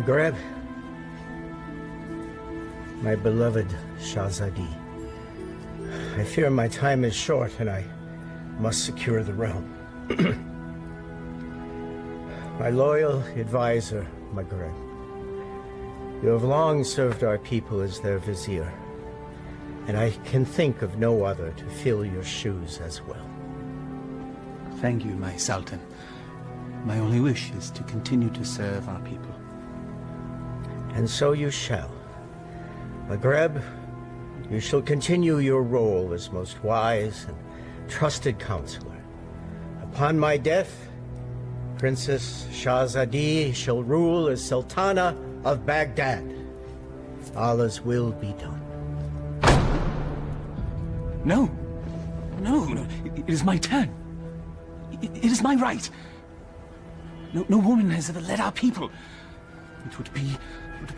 Maghreb, my beloved Shahzadi, I fear my time is short and I must secure the realm. My loyal advisor, Maghreb, you have long served our people as their vizier, and I can think of no other to fill your shoes as well. Thank you, my Sultan. My only wish is to continue to serve our people. And so you shall. Maghreb, you shall continue your role as most wise and trusted counselor. Upon my death, Princess Shahzadi shall rule as Sultana of Baghdad. Allah's will be done. No. No. It is my turn. It is my right. No woman has ever led our people. It would be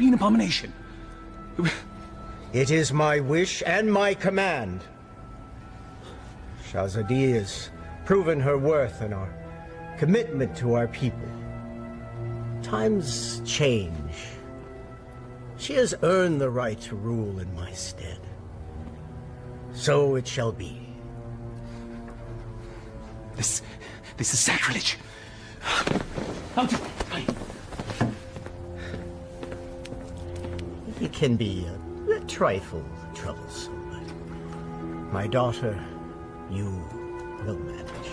an abomination. It is my wish and my command. Shahzadi has proven her worth and our commitment to our people. Times change. She has earned the right to rule in my stead. So it shall be. This is sacrilege. It can be a trifle troublesome, but my daughter, you will manage.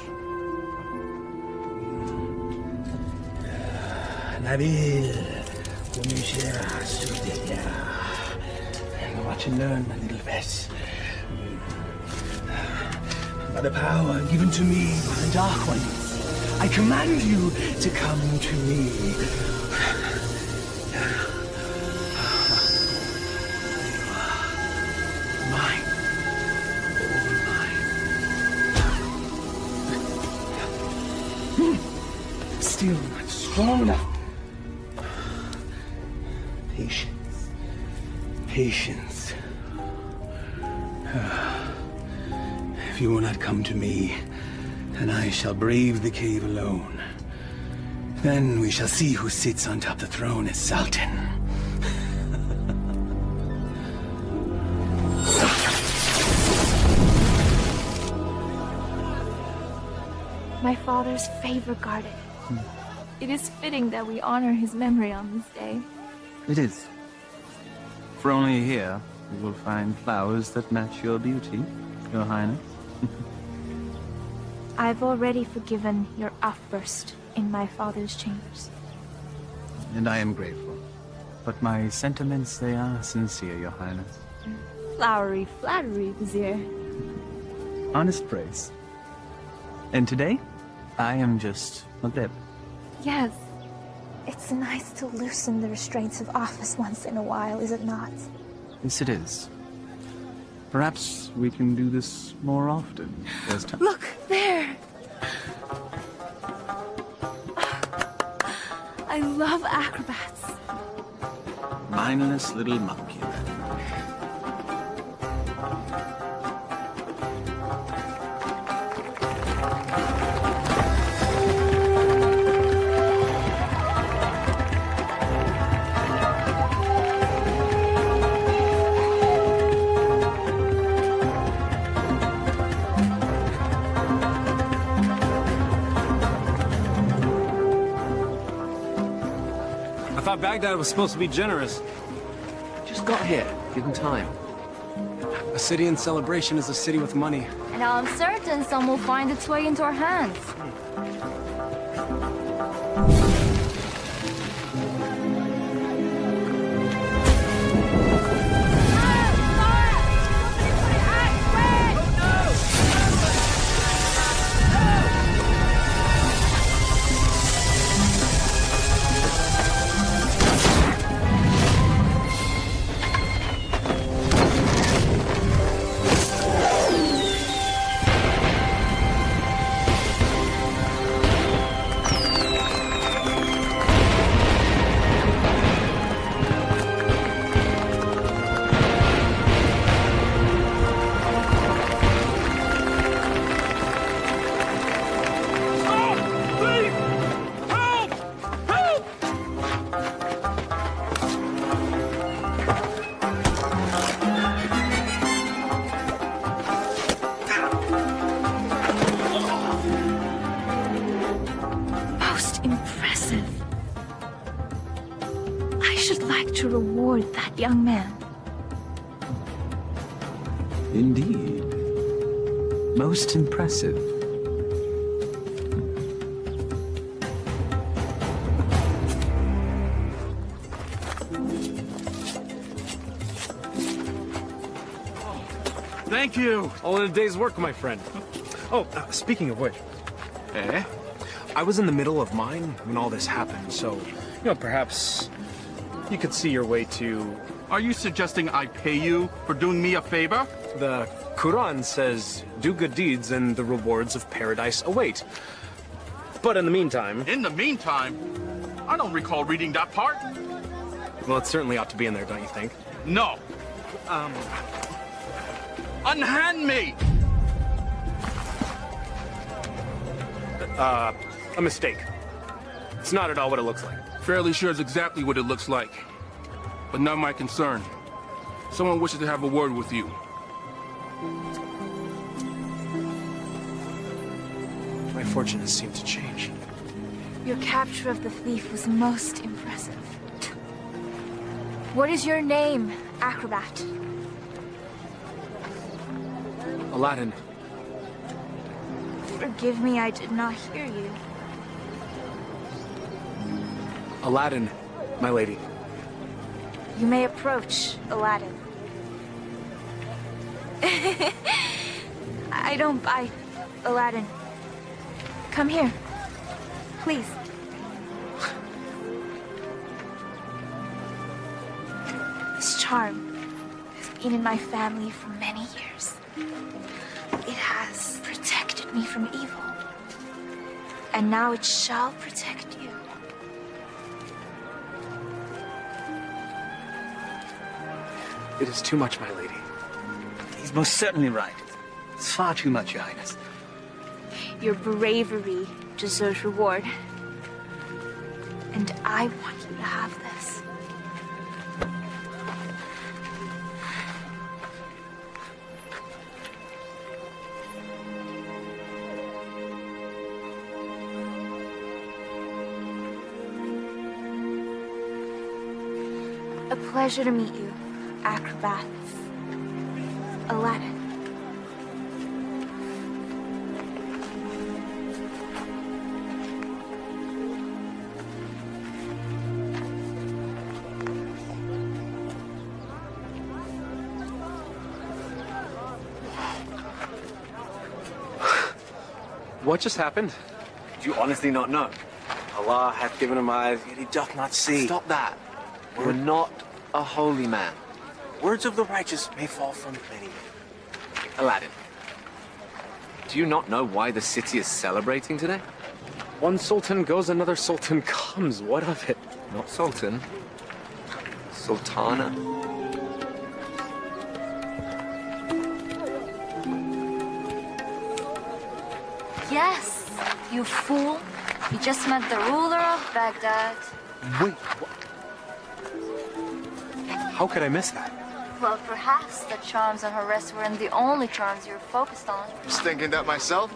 Nabil, watch and learn a little bit. By the power given to me by the Dark One, I command you to come to me. Mine. All mine. Still not strong enough. Patience. Patience. If you will not come to me, then I shall brave the cave alone. Then we shall see who sits on top of the throne as Sultan. My father's favor guarded. It is fitting that we honor his memory on this day. It is. For only here you will find flowers that match your beauty, Your Highness. I've already forgiven your outburst in my father's chambers. And I am grateful. But my sentiments, they are sincere, Your Highness. Flowery flattery, Vizier. Honest praise. And today, I am just Maghreb. Yes. It's nice to loosen the restraints of office once in a while, is it not? Yes, it is. Perhaps we can do this more often. There's time. Look, there! I love acrobats. Mindless little monkey. Baghdad was supposed to be generous. Just got here. Give him time. A city in celebration is a city with money. And I'm certain some will find its way into our hands. that young man. Indeed. Most impressive. Thank you. All in a day's work, my friend. Oh, speaking of which. Eh? I was in the middle of mine when all this happened, so, perhaps you could see your way to... Are you suggesting I pay you for doing me a favor? The Quran says, do good deeds and the rewards of paradise await. But in the meantime... In the meantime? I don't recall reading that part. Well, it certainly ought to be in there, don't you think? No. Unhand me! A mistake. It's not at all what it looks like. Fairly sure it's exactly what it looks like. But not my concern. Someone wishes to have a word with you. My fortunes seem to change. Your capture of the thief was most impressive. What is your name, acrobat? Aladdin. Forgive me, I did not hear you. Aladdin, my lady. You may approach, Aladdin. I don't bite, Aladdin. Come here, please. This charm has been in my family for many years. It has protected me from evil. And now it shall protect you. It is too much, my lady. He's most certainly right. It's far too much, Your Highness. Your bravery deserves reward. And I want you to have this. A pleasure to meet you, acrobats. Aladdin. What just happened? Do you honestly not know? Allah hath given him eyes, yet he doth not see. Stop that. We're not a holy man. Words of the righteous may fall from many. Aladdin, do you not know why the city is celebrating today? One sultan goes, another sultan comes. What of it? Not sultan. Sultana. Yes, you fool. You just met the ruler of Baghdad. Wait, what? How could I miss that? Well, perhaps the charms on her wrist weren't the only charms you were focused on. Was thinking that myself.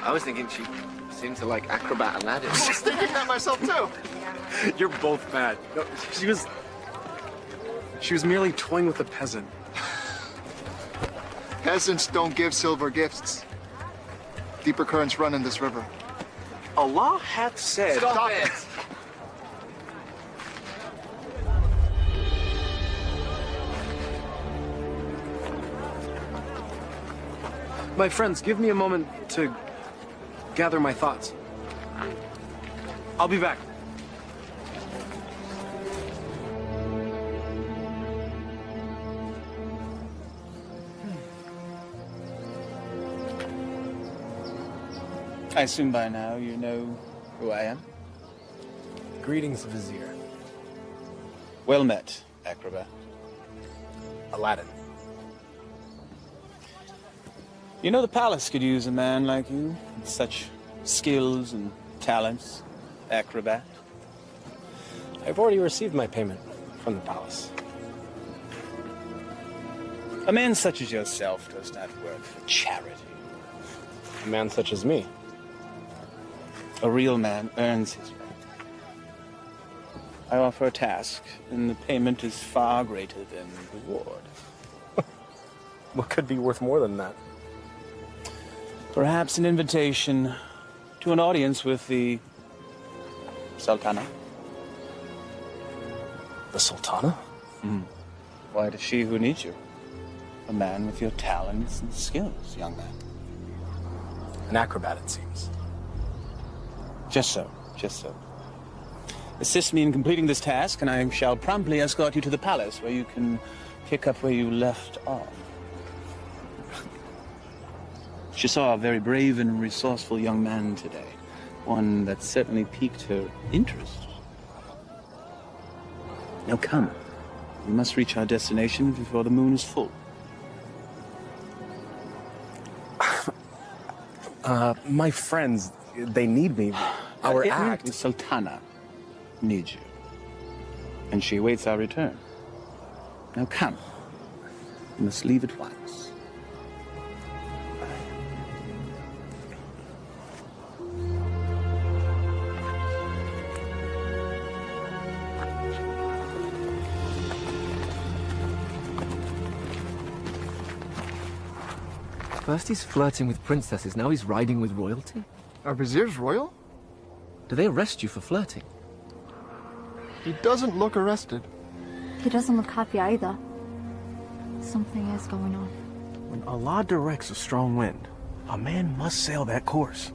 I was thinking she seemed to like acrobat Aladdin. I was thinking that myself too. You're both bad. No, she was merely toying with a peasant. Peasants don't give silver gifts. Deeper currents run in this river. Allah hath said... Stop it! My friends, give me a moment to gather my thoughts. I'll be back. I assume by now you know who I am. Greetings, Vizier. Well met, acrobat. Aladdin. You know the palace could use a man like you, with such skills and talents, acrobat. I've already received my payment from the palace. A man such as yourself does not work for charity. A man such as me. A real man earns his rent. I offer a task, and the payment is far greater than the reward. What could be worth more than that? Perhaps an invitation to an audience with the Sultana. The Sultana? Why, it is she who needs you. A man with your talents and skills, young man. An acrobat, it seems. Just so, just so. Assist me in completing this task, and I shall promptly escort you to the palace, where you can pick up where you left off. She saw a very brave and resourceful young man today. One that certainly piqued her interest. Now come. We must reach our destination before the moon is full. My friends, they need me. Our act. The Sultana needs you. And she awaits our return. Now come. We must leave at once. First he's flirting with princesses, now he's riding with royalty? Are viziers royal? Do they arrest you for flirting? He doesn't look arrested. He doesn't look happy either. Something is going on. When Allah directs a strong wind, a man must sail that course.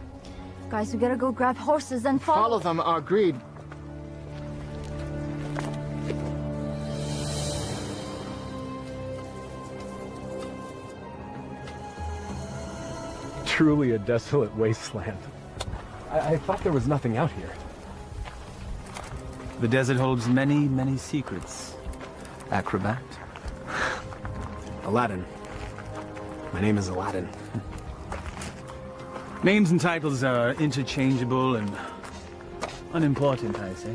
Guys, we gotta go grab horses and Follow them, agreed. Truly a desolate wasteland. I thought there was nothing out here. The desert holds many, many secrets. Acrobat. Aladdin. My name is Aladdin. Names and titles are interchangeable and unimportant, I say.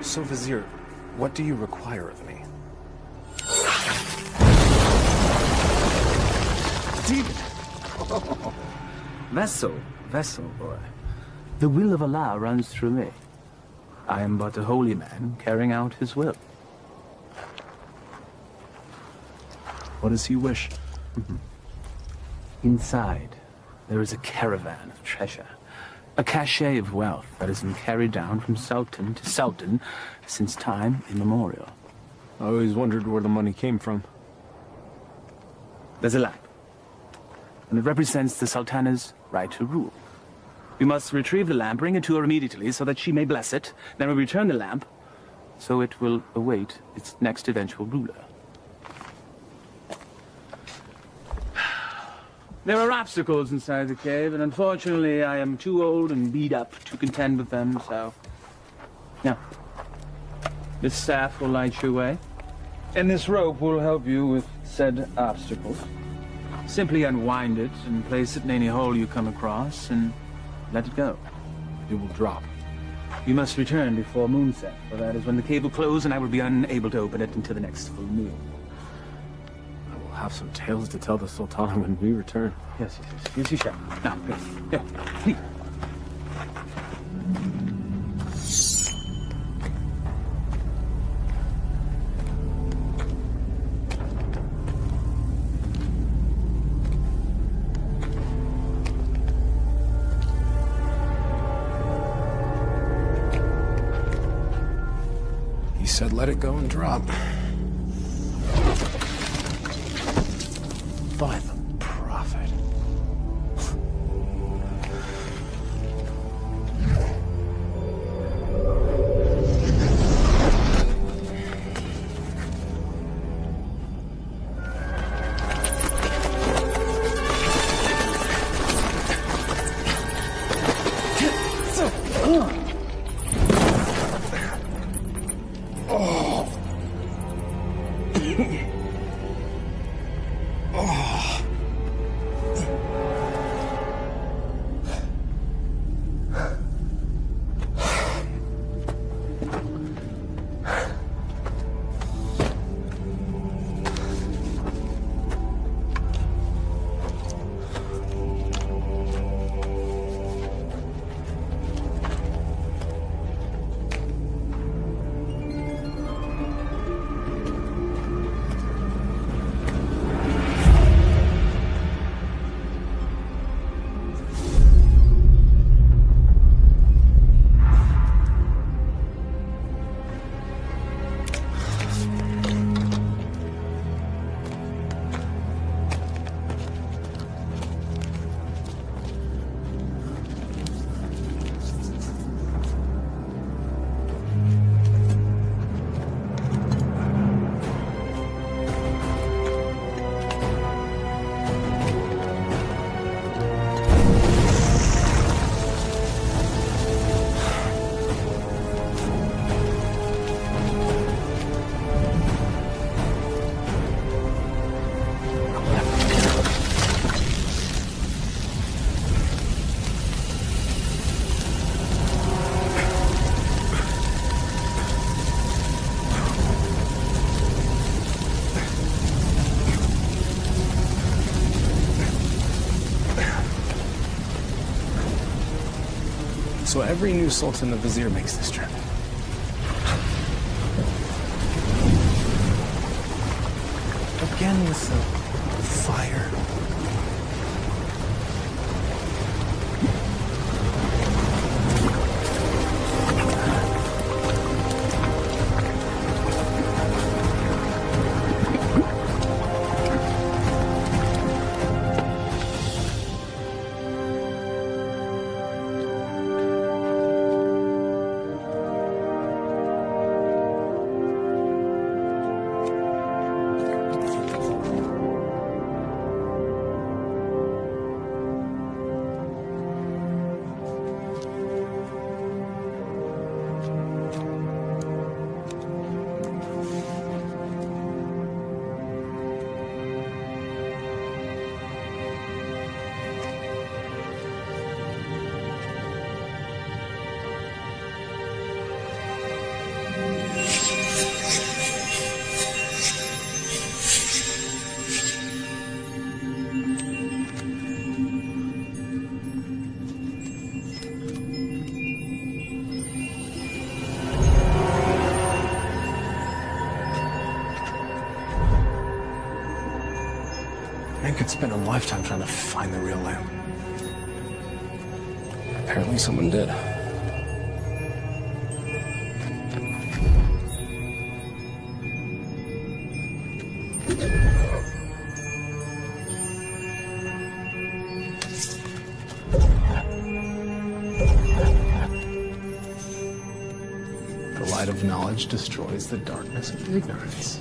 So, Vizier, what do you require of me? Vessel, boy. The will of Allah runs through me. I am but a holy man carrying out his will. What does he wish? Inside, there is a caravan of treasure. A cachet of wealth that has been carried down from sultan to sultan since time immemorial. I always wondered where the money came from. There's a lamp, and it represents the sultana's right to rule. We must retrieve the lamp, bring it to her immediately so that she may bless it. Then we return the lamp, so it will await its next eventual ruler. There are obstacles inside the cave, and unfortunately I am too old and beat up to contend with them, so... Now, this staff will light your way, and this rope will help you with said obstacles. Simply unwind it and place it in any hole you come across, and let it go. It will drop. You must return before moonset, for that is when the cave will close, and I will be unable to open it until the next full moon. Have some tales to tell the Sultana when we return. Yes, you shall. Now, here, please. He said let it go and drop. By the prophet. So every new Sultan the Vizier makes this trip. Again with the fire. Man could spend a lifetime trying to find the real lamp. Apparently someone did. The light of knowledge destroys the darkness of ignorance.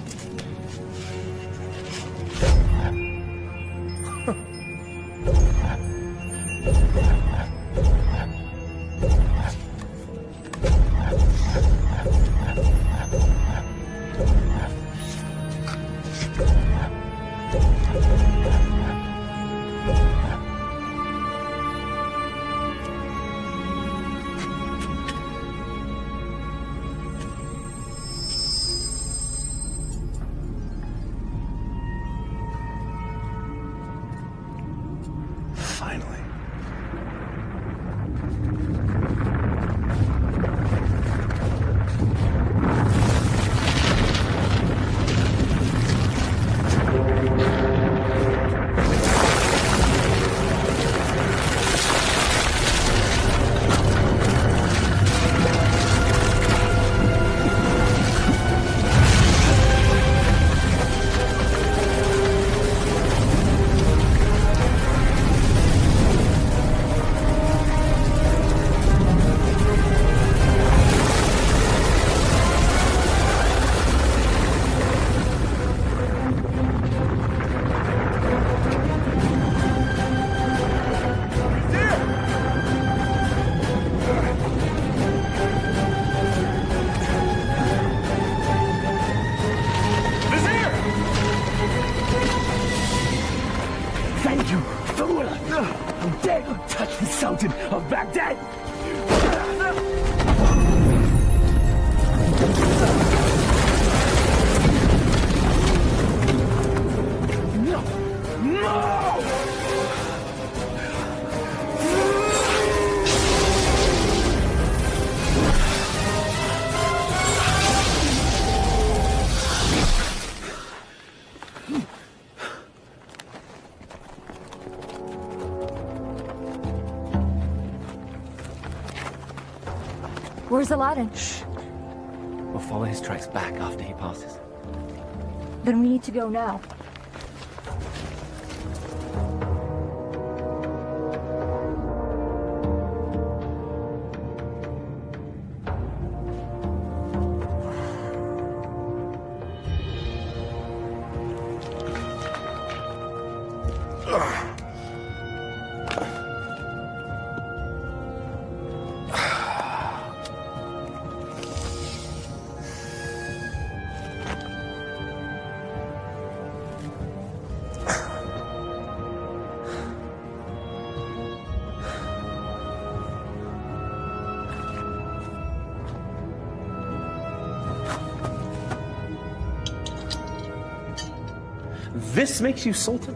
Of Baghdad! No! No! Where's Aladdin? Shh. We'll follow his tracks back after he passes. Then we need to go now. This makes you Sultan?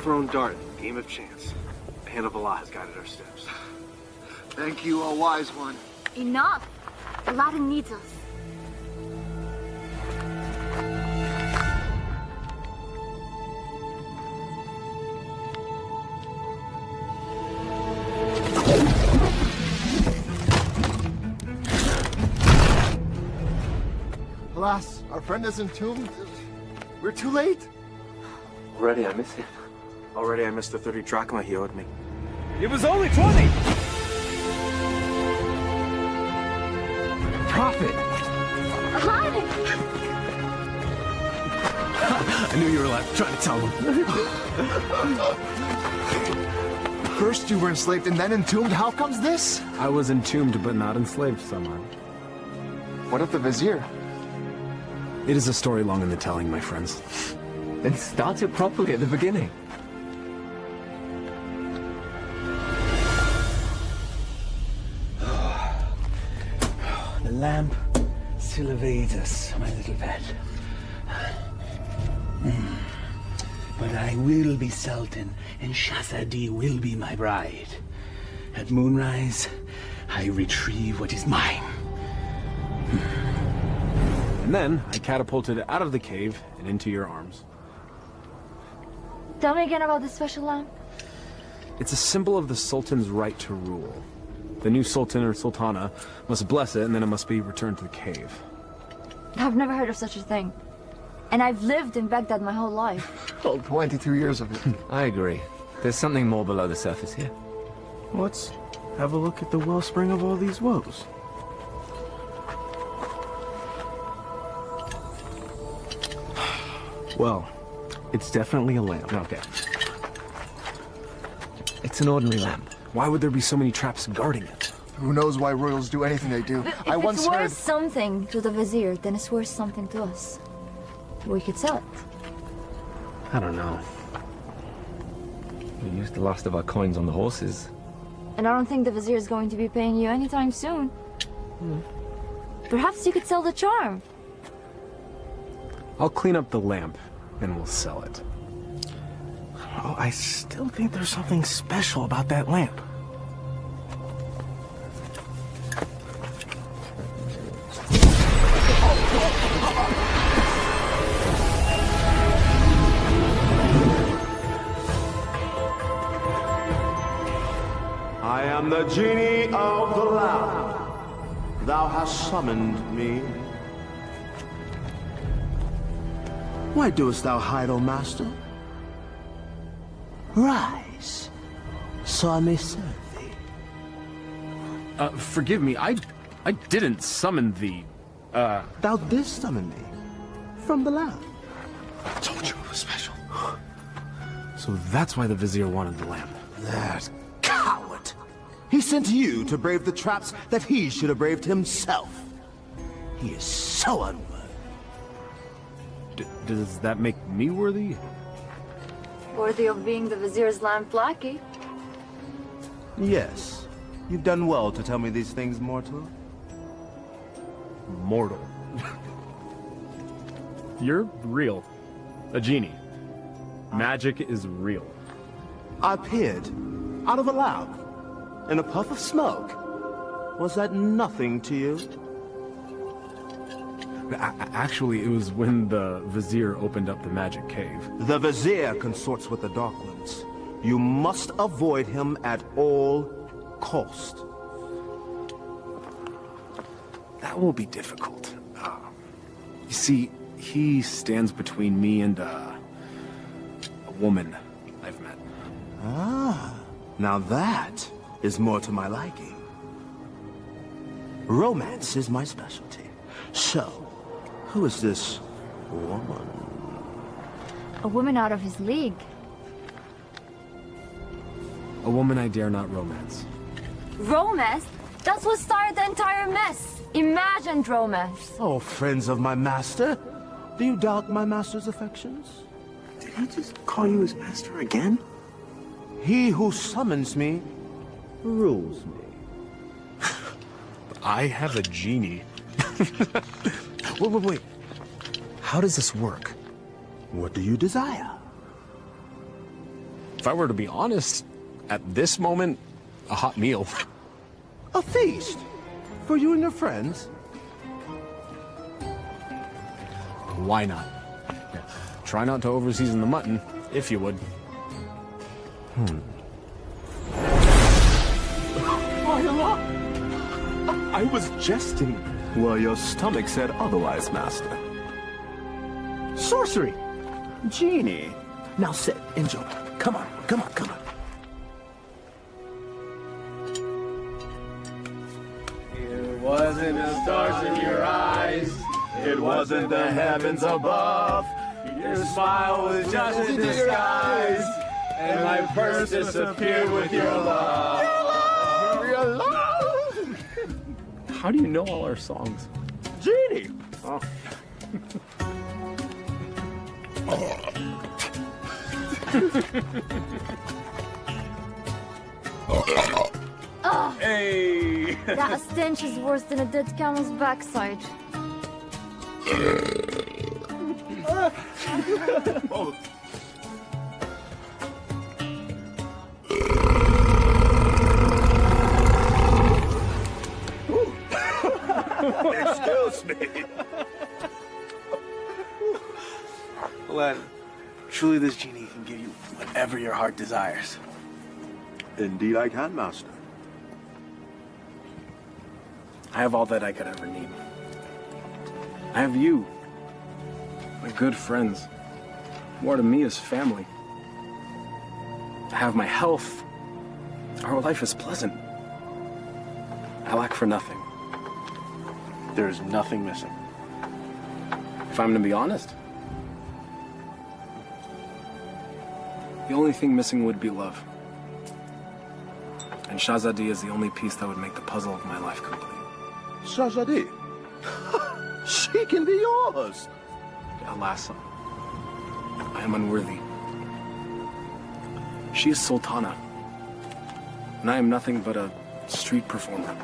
thrown dart, game of chance. The hand of Allah has guided our steps. Thank you, O wise one. Enough! Aladdin needs us. Alas, our friend is entombed. We're too late. Already I miss him. Already I missed the 30 drachma he owed me. It was only 20! Prophet! Aladdin! I knew you were alive. Trying to tell them. First you were enslaved and then entombed. How comes this? I was entombed but not enslaved somehow. What of the vizier? It is a story long in the telling, my friends. Then start it properly at the beginning. The lamp still evades us, my little pet. But I will be Sultan, and Shahzadi will be my bride. At moonrise, I retrieve what is mine. And then I catapulted out of the cave and into your arms. Tell me again about this special lamp. It's a symbol of the Sultan's right to rule. The new Sultan or Sultana must bless it, and then it must be returned to the cave. I've never heard of such a thing. And I've lived in Baghdad my whole life. Well, 22 years of it. I agree. There's something more below the surface here. Let's have a look at the wellspring of all these woes. Well, it's definitely a lamp. Okay. It's an ordinary lamp. Why would there be so many traps guarding it? Who knows why royals do anything they do? If I once it's worth heard... something to the vizier, then it's worth something to us. We could sell it. I don't know. We used the last of our coins on the horses. And I don't think the vizier is going to be paying you anytime soon. Perhaps you could sell the charm. I'll clean up the lamp, and we'll sell it. Oh, I still think there's something special about that lamp. I am the genie of the lamp. Thou hast summoned me. Why doest thou hide, O master? Rise, so I may serve thee. Forgive me, I didn't summon thee. Thou didst summon me from the lamp. I told you it was special. So that's why the vizier wanted the lamp. That coward! He sent you to brave the traps that he should have braved himself. He is so unworthy. Does that make me worthy? Worthy of being the vizier's lamp lackey. Yes. You've done well to tell me these things, mortal. Mortal. You're real. A genie. Magic is real. I appeared out of a lamp in a puff of smoke. Was that nothing to you? Actually, it was when the vizier opened up the magic cave. The vizier consorts with the Dark Ones. You must avoid him at all cost. That will be difficult. You see, he stands between me and a woman I've met. Ah, now that is more to my liking. Romance is my specialty. So, who is this woman? A woman out of his league. A woman I dare not romance. Romance? That's what started the entire mess. Imagined romance. Oh, friends of my master, do you doubt my master's affections? Did he just call you his master again? He who summons me rules me. I have a genie. Wait. How does this work? What do you desire? If I were to be honest, at this moment, a hot meal. A feast? For you and your friends? Why not? Yeah. Try not to overseason the mutton, if you would. I was jesting. Well, your stomach said otherwise, Master. Sorcery! Genie! Now sit, enjoy. Come on, come on, come on. It wasn't the stars in your eyes. It wasn't the heavens above. Your smile was just a disguise. And my purse disappeared with your love. Your love! How do you know all our songs? Genie! Oh. Hey! That stench is worse than a dead camel's backside. Excuse me. Aladdin, truly this genie can give you whatever your heart desires. Indeed I can, Master. I have all that I could ever need. I have you, my good friends. More to me is family. I have my health. Our life is pleasant. I lack for nothing. There is nothing missing. If I'm to be honest, the only thing missing would be love. And Shahzadi is the only piece that would make the puzzle of my life complete. Shahzadi? She can be yours. Alas, I am unworthy. She is Sultana, and I am nothing but a street performer,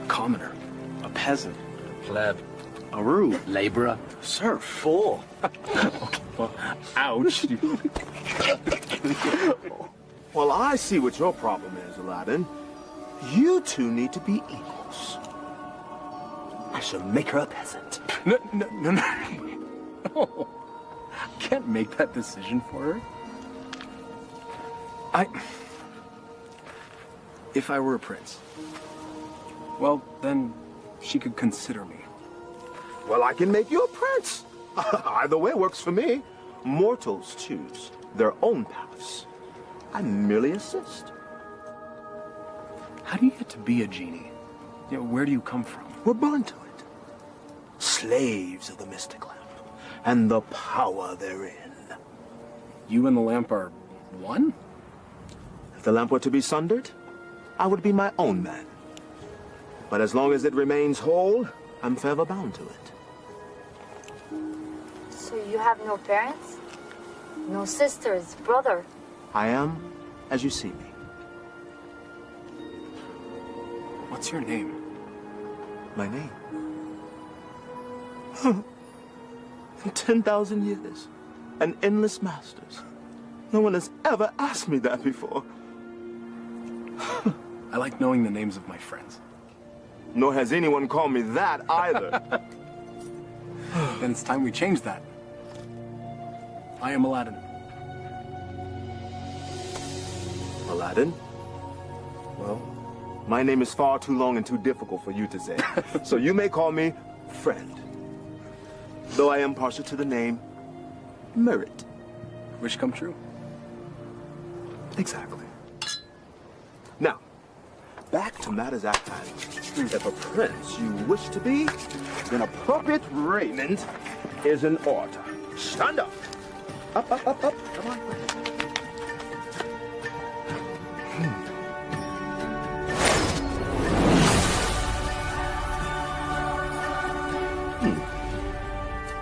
a commoner, a peasant, A pleb. a rube, Laborer. serf, fool. Well, ouch. Well, I see what your problem is, Aladdin. You two need to be equals. I shall make her a peasant. No. No. I can't make that decision for her. If I were a prince, well, then she could consider me. Well, I can make you a prince. Either way works for me. Mortals choose their own paths. I merely assist. How do you get to be a genie? You know, where do you come from? We're born to it. Slaves of the mystic lamp and the power therein. You and the lamp are one? If the lamp were to be sundered, I would be my own man. But as long as it remains whole, I'm forever bound to it. So you have no parents? No sisters, brother? I am as you see me. What's your name? My name? In 10,000 years, and endless masters, no one has ever asked me that before. I like knowing the names of my friends. Nor has anyone called me that either. Then it's time we change that. I am Aladdin. Aladdin? Well, my name is far too long and too difficult for you to say. So you may call me Friend. Though I am partial to the name Merit. Wish come true. Exactly. Now, back to matters at hand. If a prince you wish to be, then appropriate raiment is in order. Stand up. Up, up, up, up. Come on.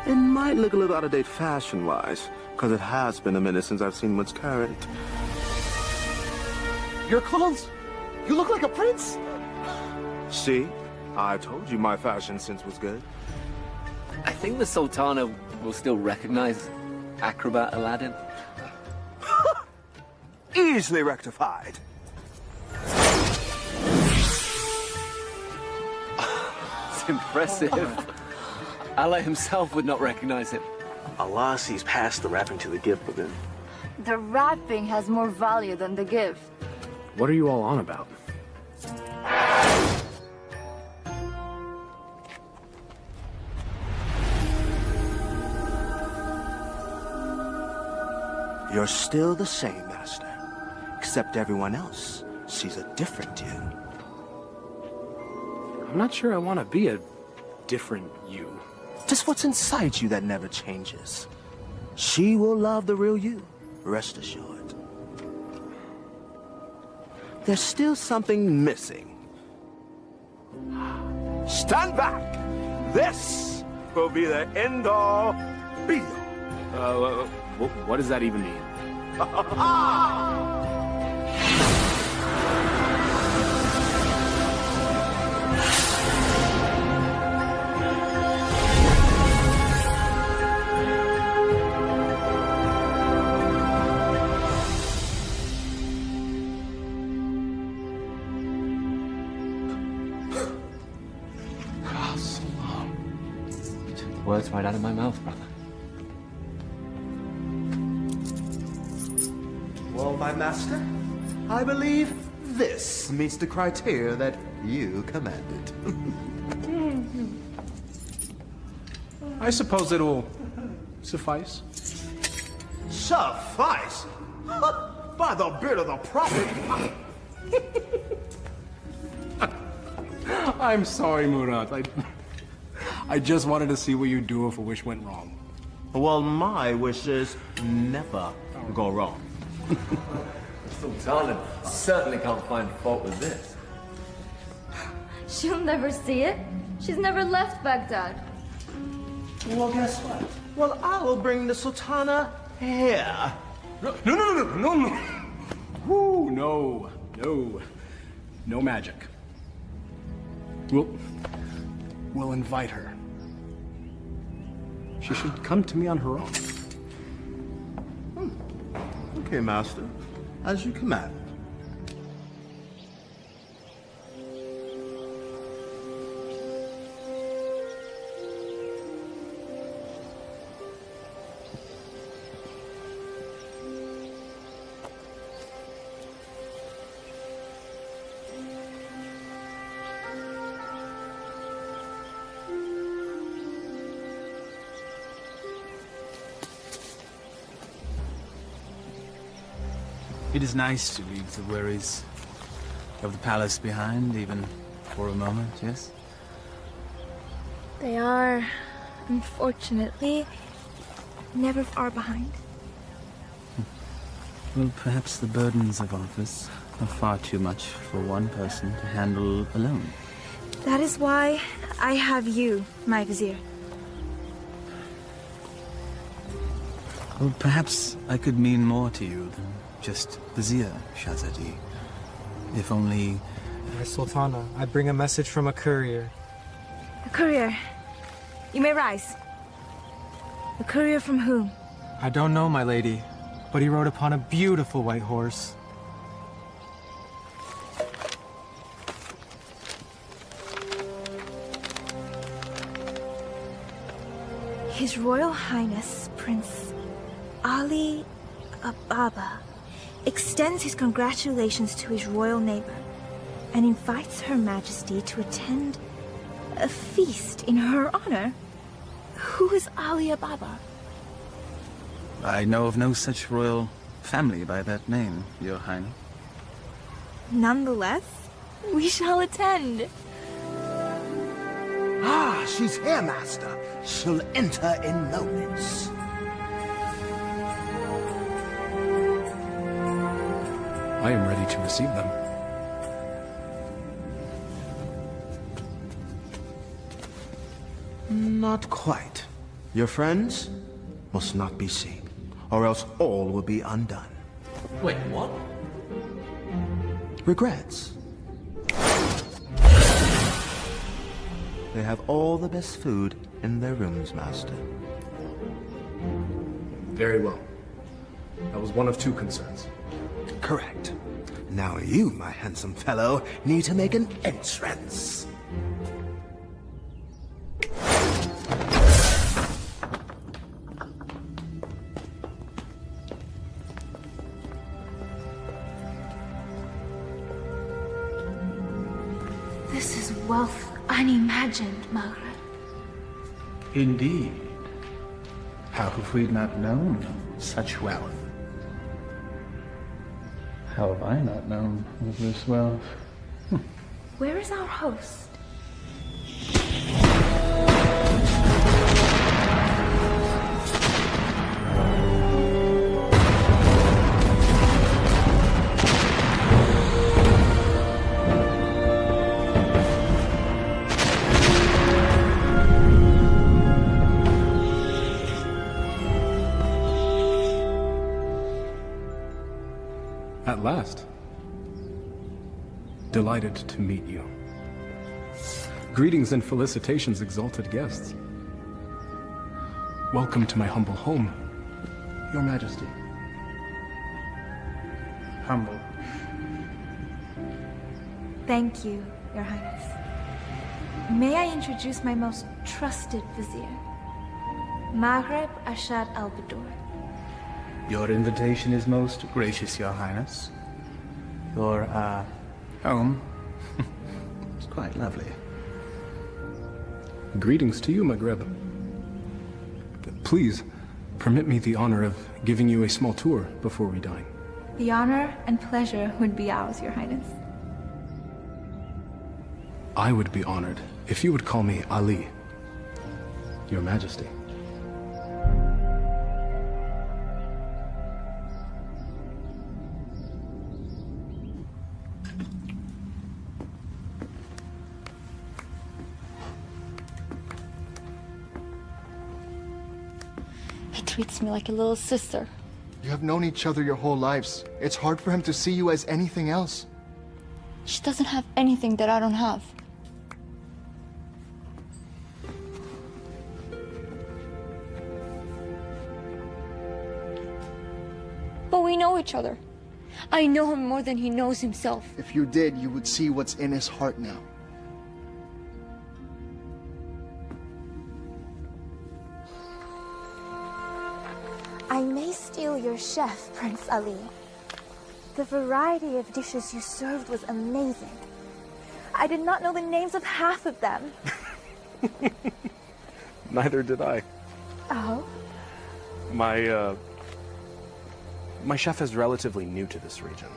It might look a little out of date fashion-wise, because it has been a minute since I've seen what's current. Your clothes? You look like a prince? See? I told you my fashion sense was good. I think the Sultana will still recognize acrobat Aladdin. easily rectified. It's impressive. Allah himself would not recognize him. Allah sees past the wrapping to the gift within. The wrapping has more value than the gift. What are you all on about? You're still the same, Master. Except everyone else sees a different you. I'm not sure I want to be a different you. Just what's inside you that never changes. She will love the real you, rest assured. There's still something missing. Stand back! This will be the end-all, be-all. What does that even mean? Words right out of my mouth, brother. Well, my master, I believe this meets the criteria that you commanded. I suppose it'll suffice. Suffice? By the beard of the prophet! I'm sorry, Murad. I just wanted to see what you'd do if a wish went wrong. Well, my wishes never go wrong. Sultana certainly can't find fault with this. She'll never see it. She's never left Baghdad. Well, guess what? Well, I will bring the Sultana here. No. Woo, no. No magic. We'll invite her. She should come to me on her own. Okay, master. As you command. It is nice to leave the worries of the palace behind, even for a moment, yes? They are, unfortunately, never far behind. Well, perhaps the burdens of office are far too much for one person to handle alone. That is why I have you, my vizier. Well, perhaps I could mean more to you than just Vizier, Shahzadi. If only... My Sultana, I bring a message from a courier. A courier? You may rise. A courier from whom? I don't know, my lady, but he rode upon a beautiful white horse. His Royal Highness, Prince Ali Ababa, extends his congratulations to his royal neighbor and invites Her Majesty to attend a feast in her honor. Who is Ali Ababa? I know of no such royal family by that name, Your Highness. Nonetheless, we shall attend. Ah, she's here, master. She'll enter in moments. I am ready to receive them. Not quite. Your friends must not be seen, or else all will be undone. Wait, what? Regrets. They have all the best food in their rooms, master. Very well. That was one of two concerns. correct. Now you, my handsome fellow, need to make an entrance. This is wealth unimagined, Margaret. Indeed. How have we not known such wealth? How have I not known of this wealth? Where is our host? At last. Delighted to meet you. Greetings and felicitations, exalted guests. Welcome to my humble home, Your Majesty. Humble. Thank you, Your Highness. May I introduce my most trusted vizier, Maghreb Ashad al-Badur. Your invitation is most gracious, Your Highness. Your, home is quite lovely. Greetings to you, Maghreb. Please, permit me the honor of giving you a small tour before we dine. The honor and pleasure would be ours, Your Highness. I would be honored if you would call me Ali, Your Majesty. He treats me like a little sister. You have known each other your whole lives. It's hard for him to see you as anything else. She doesn't have anything that I don't have. But we know each other. I know him more than he knows himself. If you did, you would see what's in his heart now. I may steal your chef, Prince Ali. The variety of dishes you served was amazing. I did not know the names of half of them. Neither did I. Oh? My chef is relatively new to this region.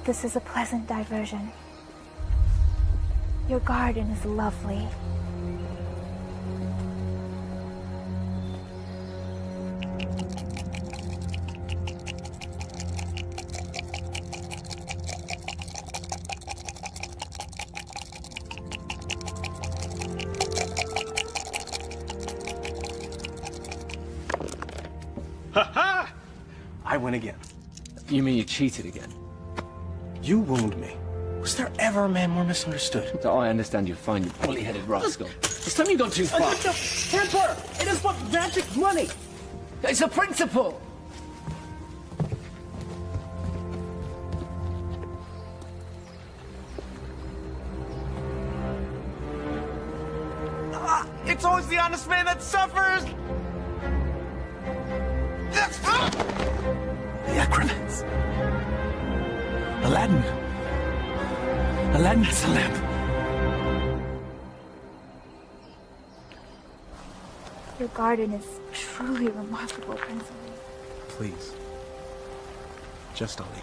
This is a pleasant diversion. Your garden is lovely. Ha-ha! I win again. You mean you cheated again? You wound me. Was there ever a man more misunderstood? Oh, I understand you're fine, you bully-headed rascal. It's time you gone too far. Temper! It is but magic money! It's a principle! It's always the honest man that suffers! The acrobats. Aladdin. Aladdin has a lamp. Your garden is truly remarkable, Prince Ali. Please. Just Ali.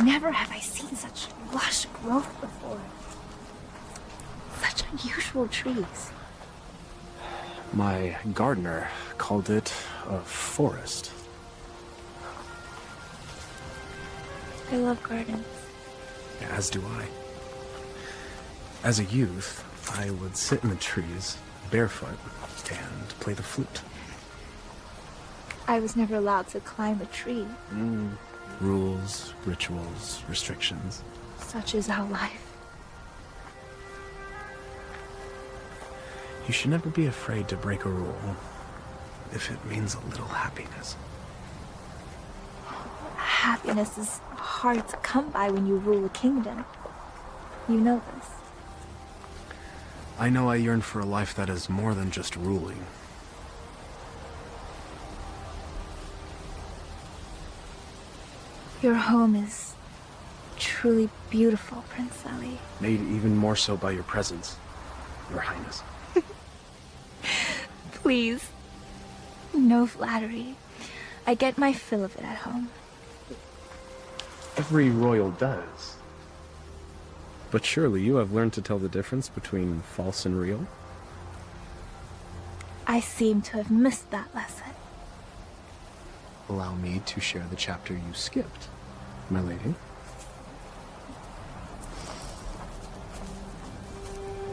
Never have I seen such lush growth before. Such unusual trees. My gardener called it a forest. I love gardens. As do I. As a youth, I would sit in the trees, barefoot, and play the flute. I was never allowed to climb a tree. Rules, rituals, restrictions. Such is our life. You should never be afraid to break a rule. if it means a little happiness. Happiness is hard to come by when you rule a kingdom. You know this. I know I yearn for a life that is more than just ruling. Your home is truly beautiful, Prince Ali. Made even more so by your presence, Your Highness. Please. No flattery. I get my fill of it at home. Every royal does. But surely you have learned to tell the difference between false and real? I seem to have missed that lesson. Allow me to share the chapter you skipped, my lady.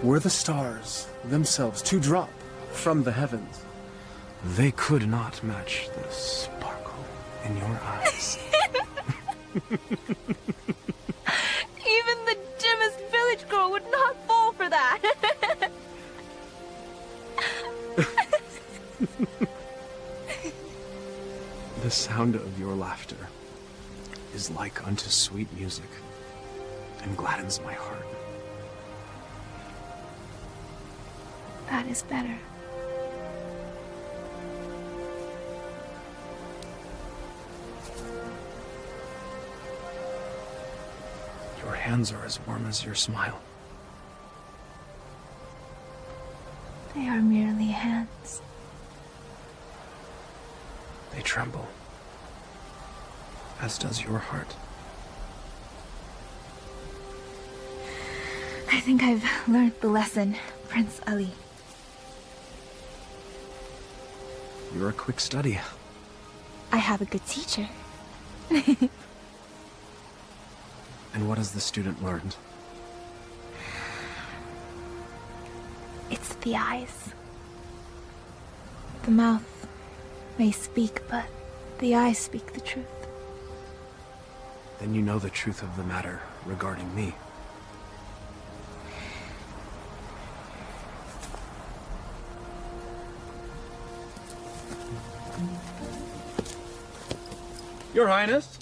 Were the stars themselves to drop from the heavens, they could not match the sparkle in your eyes. Even the dimmest village girl would not fall for that. The sound of your laughter is like unto sweet music and gladdens my heart. That is better. Your hands are as warm as your smile. They are merely hands. They tremble, as does your heart. I think I've learned the lesson, Prince Ali. You're a quick study. I have a good teacher. And what has the student learned? It's the eyes. The mouth may speak, but the eyes speak the truth. Then you know the truth of the matter regarding me. Your Highness.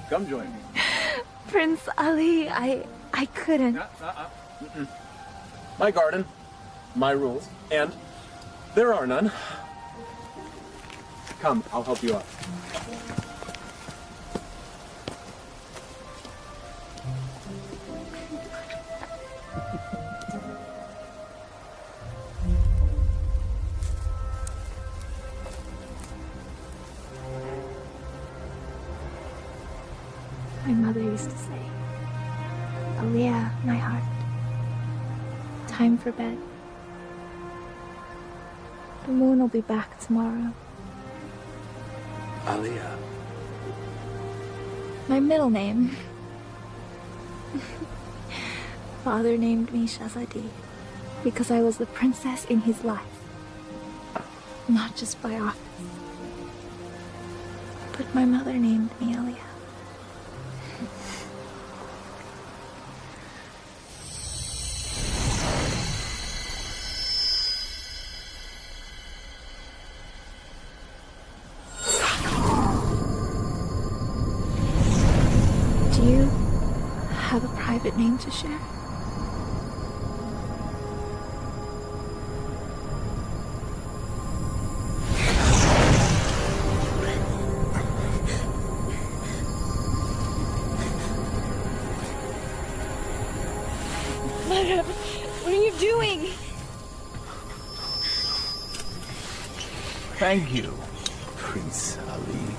Come join me. Prince Ali, I couldn't. My garden, my rules, and there are none. Come, I'll help you out. My mother used to say, Aliyah, my heart, time for bed. The moon will be back tomorrow. Aliyah. My middle name. Father named me Shazadi because I was the princess in his life. Not just by office. But my mother named me Aliyah. Do you have a private name to share? Mother, what are you doing? Thank you, Prince Ali.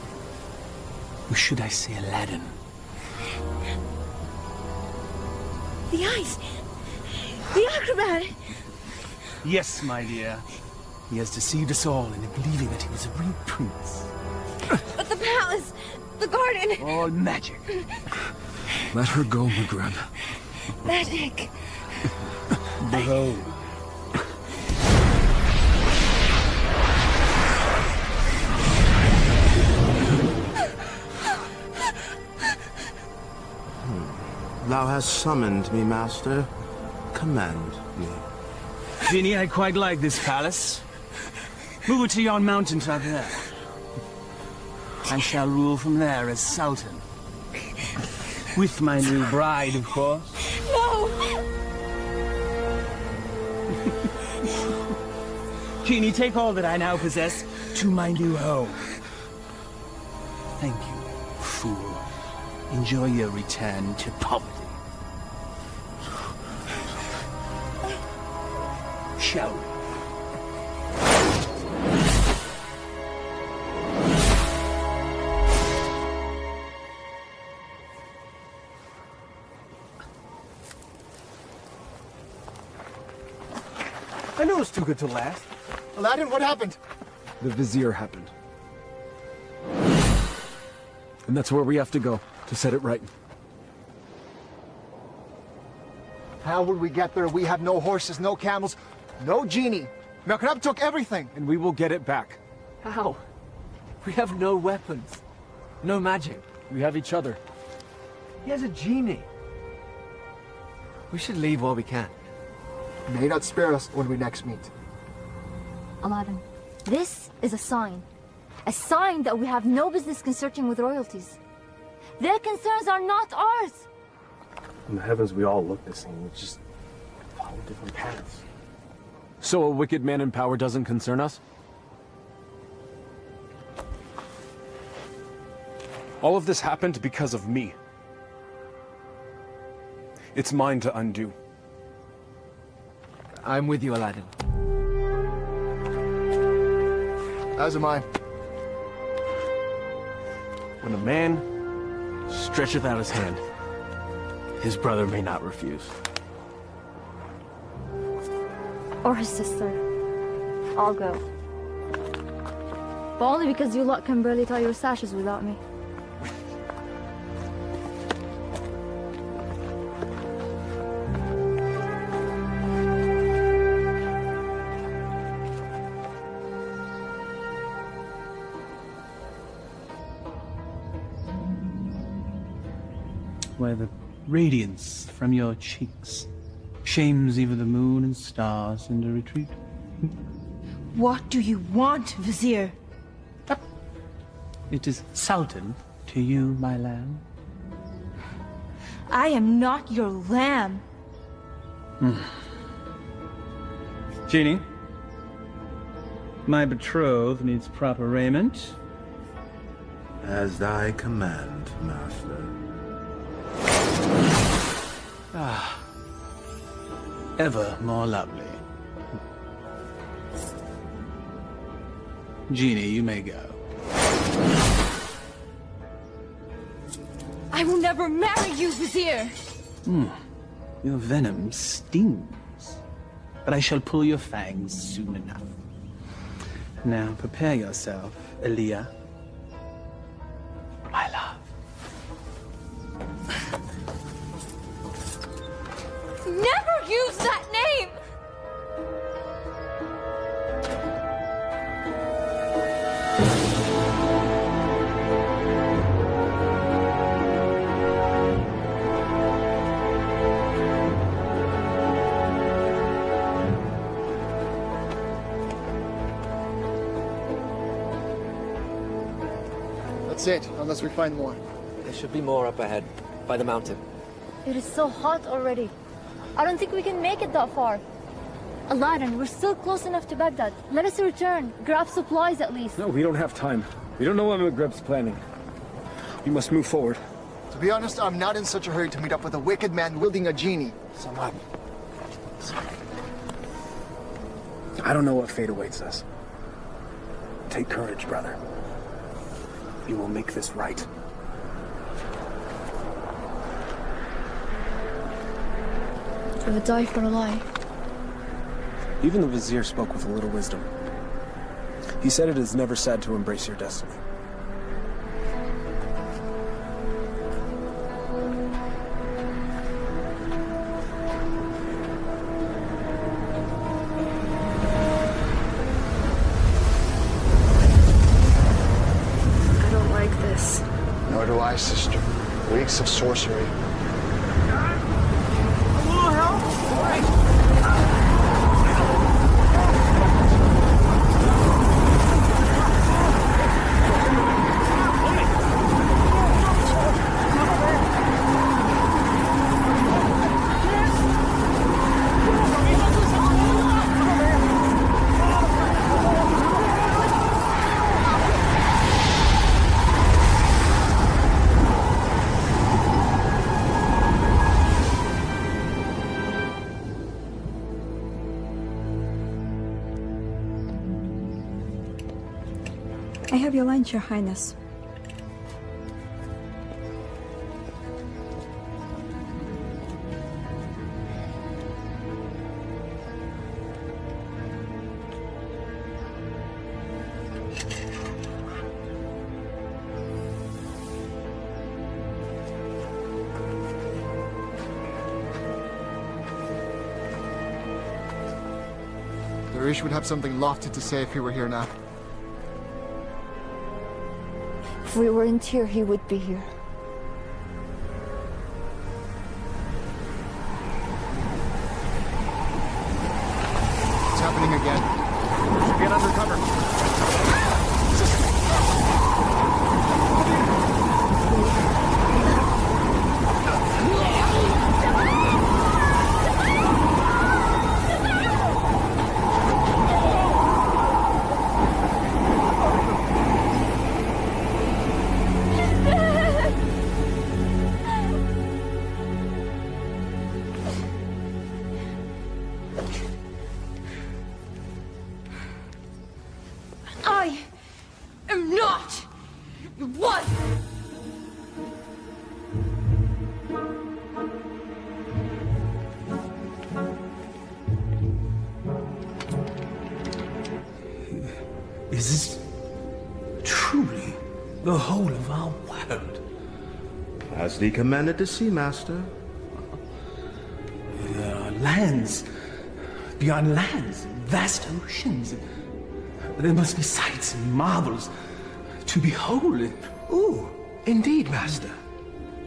Or should I say Aladdin? The eyes! The acrobat! Yes, my dear. He has deceived us all into believing that he was a real prince. But the palace! The garden! All magic. Let her go, Maghreb. Magic! Behold. Thou hast summoned me, master. Command me. Genie, I quite like this palace. Move it to yon mountaintop there. I shall rule from there as Sultan. With my new bride, of course. No! Genie, take all that I now possess to my new home. Thank you, fool. Enjoy your return to poverty. Shall we? I knew it was too good to last. Aladdin, what happened? The Vizier happened. And that's where we have to go, to set it right. How will we get there? We have no horses, no camels, no genie. Makrab took everything. And we will get it back. How? We have no weapons. No magic. We have each other. He has a genie. We should leave while we can. May not spare us when we next meet. Aladdin, this is a sign. A sign that we have no business consorting with royalties. Their concerns are not ours. In the heavens, we all look the same. We just follow different paths. So a wicked man in power doesn't concern us? All of this happened because of me. It's mine to undo. I'm with you, Aladdin. As am I. When a man stretcheth out his hand, his brother may not refuse. Or his sister. I'll go. But only because you lot can barely tie your sashes without me. Where the radiance from your cheeks shames even the moon and stars into retreat. What do you want, Vizier? It is Sultan to you, my lamb. I am not your lamb. Genie, my betrothed needs proper raiment. As thy command, master. Ah, ever more lovely. Genie, you may go. I will never marry you, Vizier. Your venom stings, but I shall pull your fangs soon enough. Now prepare yourself, Aaliyah. My love. Never use that name! That's it, unless we find more. There should be more up ahead, by the mountain. It is so hot already. I don't think we can make it that far. Aladdin, we're still close enough to Baghdad. Let us return. Grab supplies at least. No, we don't have time. We don't know what Maghrib's planning. We must move forward. To be honest, I'm not in such a hurry to meet up with a wicked man wielding a genie. Samad. I don't know what fate awaits us. Take courage, brother. We will make this right. I would die for a lie. Even the Vizier spoke with a little wisdom. He said it is never sad to embrace your destiny. I don't like this. Nor do I, sister. Weeks of sorcery. your lunch, Your Highness. Darish would have something lofty to say if he were here now. If we weren't here, he would be here. It's happening again. We should get under cover. I am not your wife! Is this truly the whole of our world? As thee commanded to see, Master. There are lands beyond lands, vast oceans. There must be sights and marvels to behold. Ooh, indeed, Master.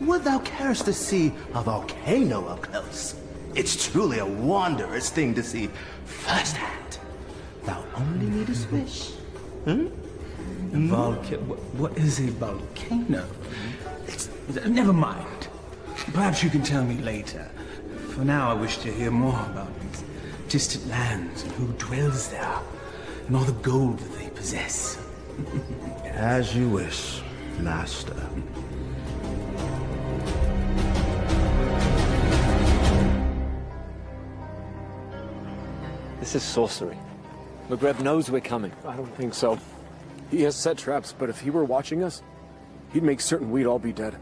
Would thou carest to see a volcano up close? It's truly a wondrous thing to see firsthand. Thou only needest wish. What is a volcano? Never mind. Perhaps you can tell me later. For now, I wish to hear more about these distant lands and who dwells there, and all the gold that they possess. As you wish, Master. This is sorcery. Maghreb knows we're coming. I don't think so. He has set traps, but if he were watching us, he'd make certain we'd all be dead.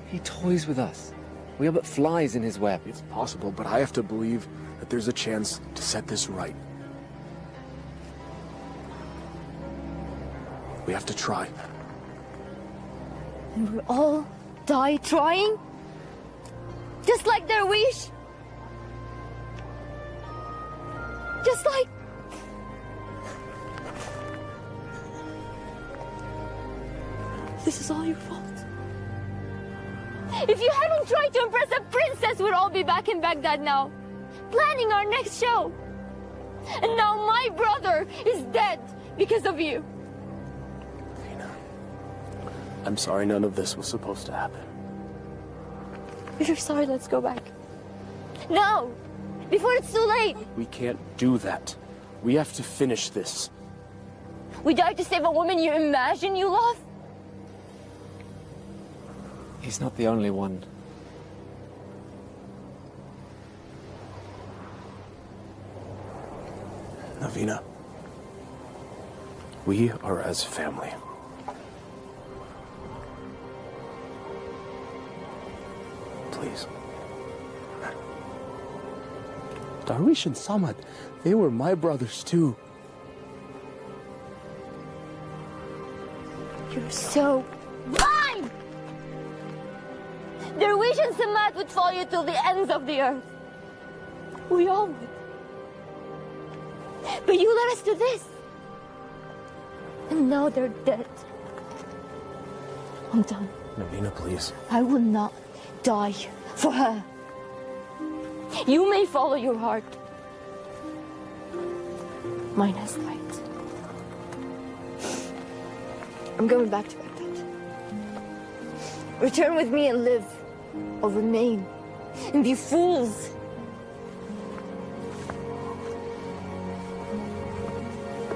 He toys with us. We are but flies in his web. It's possible, but I have to believe that there's a chance to set this right. We have to try. And we'll all die trying? Just like their wish? Just like... This is all your fault. If you hadn't tried to impress a princess, we'd all be back in Baghdad now, planning our next show. And now my brother is dead because of you. I'm sorry none of this was supposed to happen. If you're sorry, let's go back. Now! Before it's too late! We can't do that. We have to finish this. We died to save a woman you imagine you love? He's not the only one. Navina, we are as family. Please. Darwish and Samad, they were my brothers too. You're so blind! Darwish and Samad would follow you till the ends of the earth. We all would. But you led us to this. And now they're dead. I'm done. Navina, please. I will not die for her. You may follow your heart. Mine has light. I'm going back to Baghdad. Return with me and live, or remain and be fools.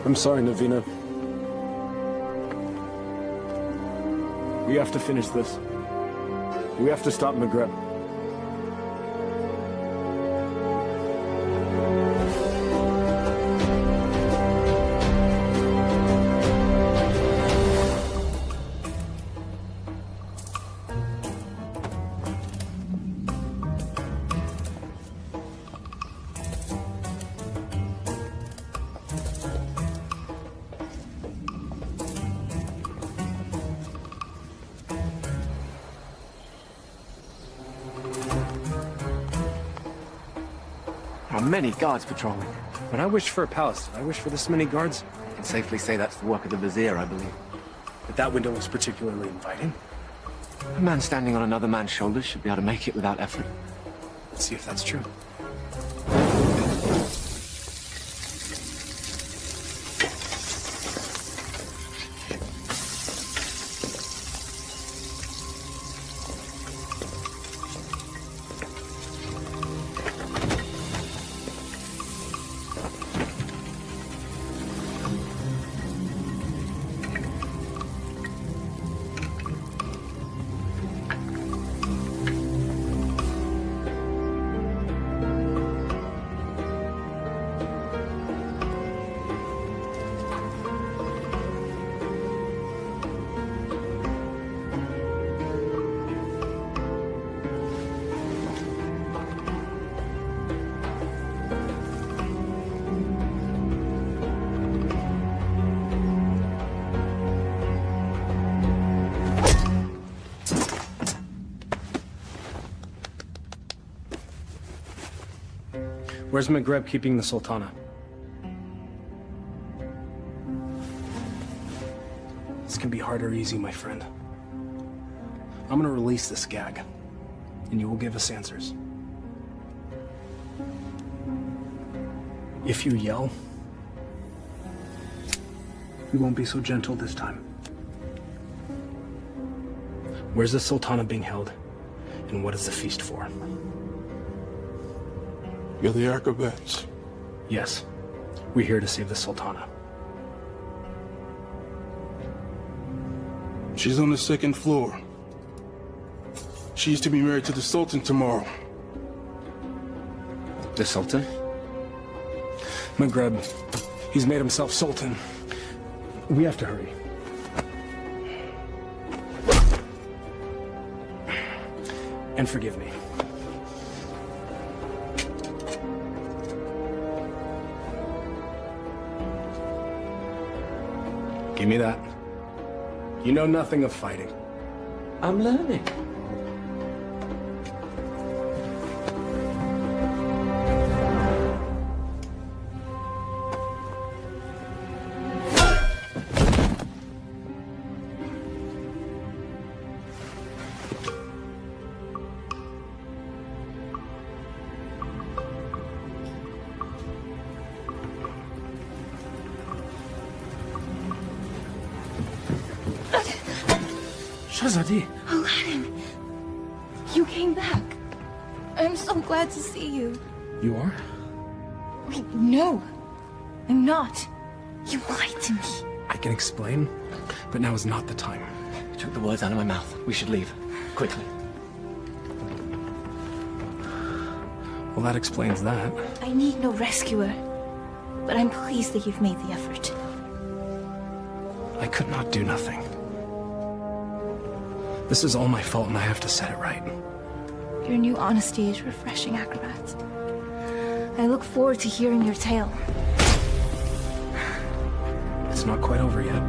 I'm sorry, Navina. We have to finish this. We have to stop Maghreb. are many guards patrolling. When I wish for a palace, I wish for this many guards. I can safely say that's the work of the vizier, I believe. But that window looks particularly inviting. A man standing on another man's shoulders should be able to make it without effort. Let's see if that's true. Where's Maghreb keeping the Sultana? This can be hard or easy, my friend. I'm gonna release this gag, and you will give us answers. If you yell, we won't be so gentle this time. Where's the Sultana being held, and what is the feast for? You're the Archivets. Yes. We're here to save the Sultana. She's on the second floor. She's to be married to the Sultan tomorrow. The Sultan? Maghreb, he's made himself Sultan. We have to hurry. And forgive me. Give me that. You know nothing of fighting. I'm learning. Shahzadi. Aladdin, you came back. I'm so glad to see you. You are? Wait, no, I'm not. You lied to me. I can explain, but now is not the time. You took the words out of my mouth. We should leave. Quickly. Well, that explains that. I need no rescuer, but I'm pleased that you've made the effort. I could not do nothing. This is all my fault, and I have to set it right. Your new honesty is refreshing, Acrobat. I look forward to hearing your tale. It's not quite over yet.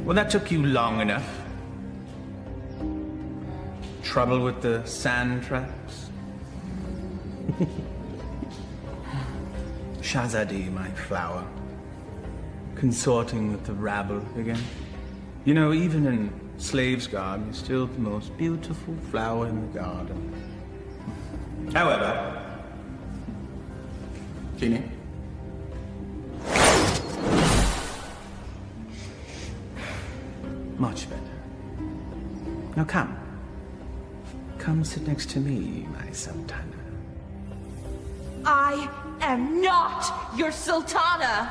Well, that took you long enough. Trouble with the sand traps? Shahzadi, my flower. Consorting with the rabble again. You know, even in slave's garb, you're still the most beautiful flower in the garden. However, Genie? Much better. Now come. Come sit next to me, my Sultana. I am not your Sultana!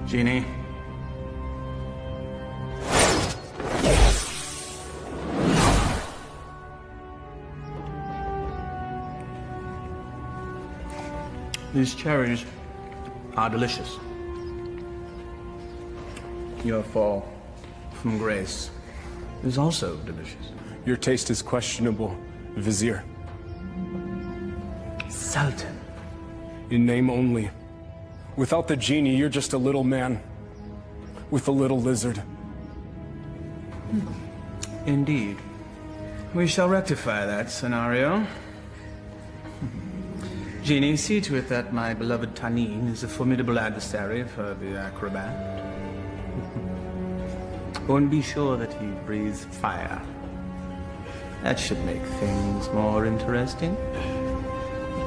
Genie. These cherries are delicious. Your fall from grace is also delicious. Your taste is questionable, Vizier. Sultan, In name only. Without the genie, you're just a little man. With a little lizard. Indeed. We shall rectify that scenario. Genie, see to it that my beloved Tanin is a formidable adversary for the acrobat. And be sure that he breathes fire. That should make things more interesting.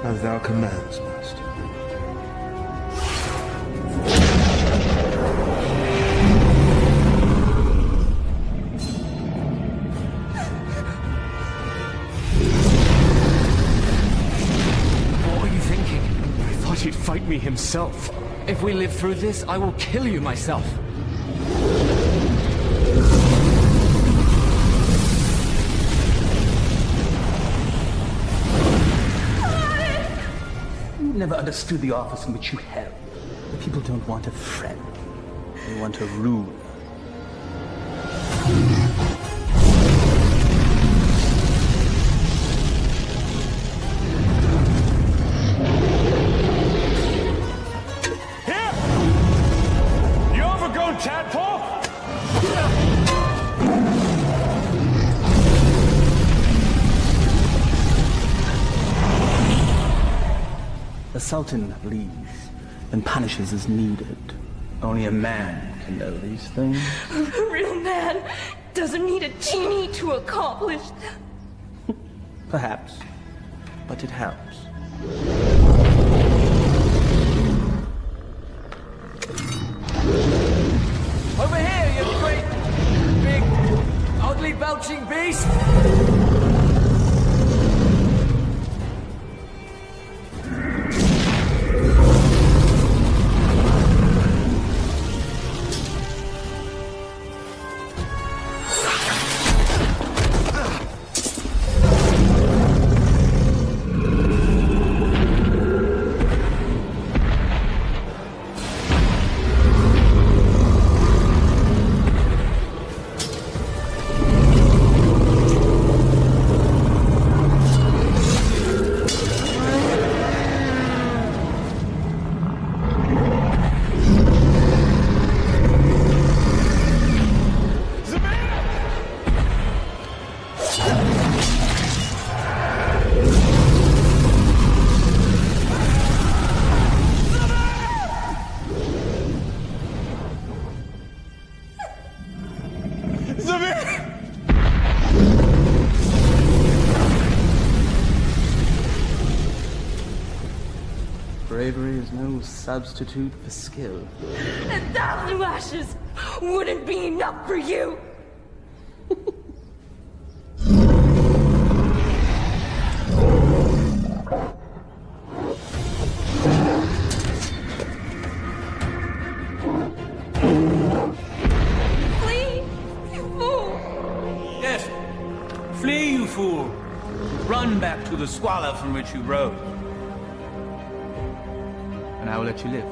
As thou commands, master. What are you thinking? I thought he'd fight me himself. If we live through this, I will kill you myself. You never understood the office in which you held. The people don't want a friend. They want a ruler. Here! You overgrown tadpole! The Sultan leads and punishes as needed. Only a man can know these things. A real man doesn't need a genie to accomplish that. Perhaps, but it helps. Over here, you great, big, ugly belching beast! Bravery is no substitute for skill. 1,000 lashes wouldn't be enough for you. Flee, you fool! Yes, flee, you fool. Run back to the squalor from which you rose. And I will let you live.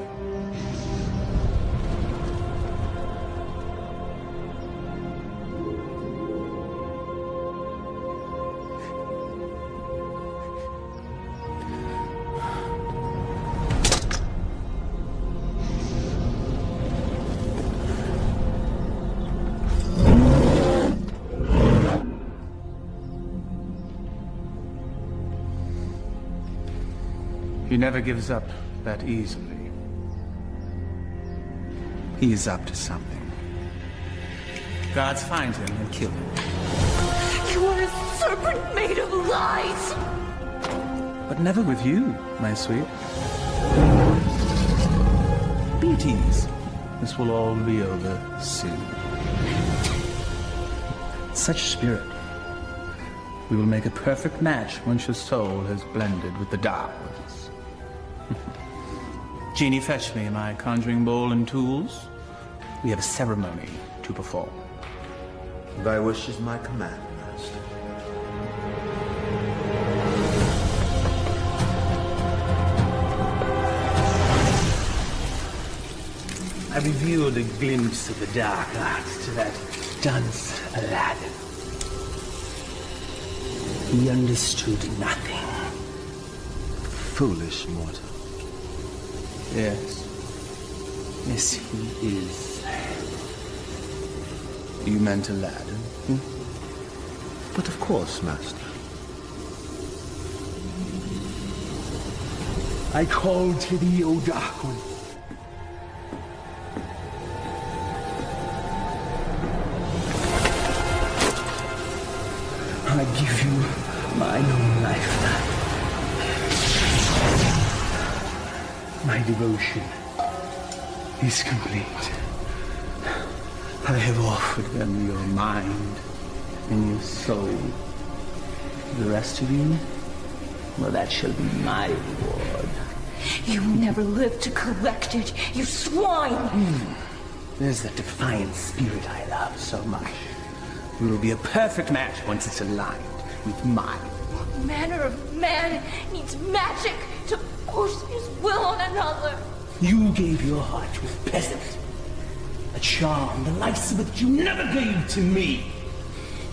He never gives up that easily. He is up to something. Guards find him and kill him. You are a serpent made of lies! But never with you, my sweet. Be at ease. This will all be over soon. Such spirit. We will make a perfect match once your soul has blended with the dark ones. Genie, fetch me my conjuring bowl and tools. We have a ceremony to perform. Thy wish is my command, master. I revealed a glimpse of the dark arts to that dunce Aladdin. He understood nothing. Foolish mortal. Yes. Yes, he is. You meant Aladdin? But of course, Master. I call to thee, O Dark One. I give you mine own life. My devotion is complete. I have offered them your mind and your soul. The rest of you, well, that shall be my reward. You never lived to collect it, you swine! There's that defiant spirit I love so much. We will be a perfect match once it's aligned with mine. What manner of man needs magic to force his will on another? You gave your heart to a peasant. A charm the likes of which you never gave to me.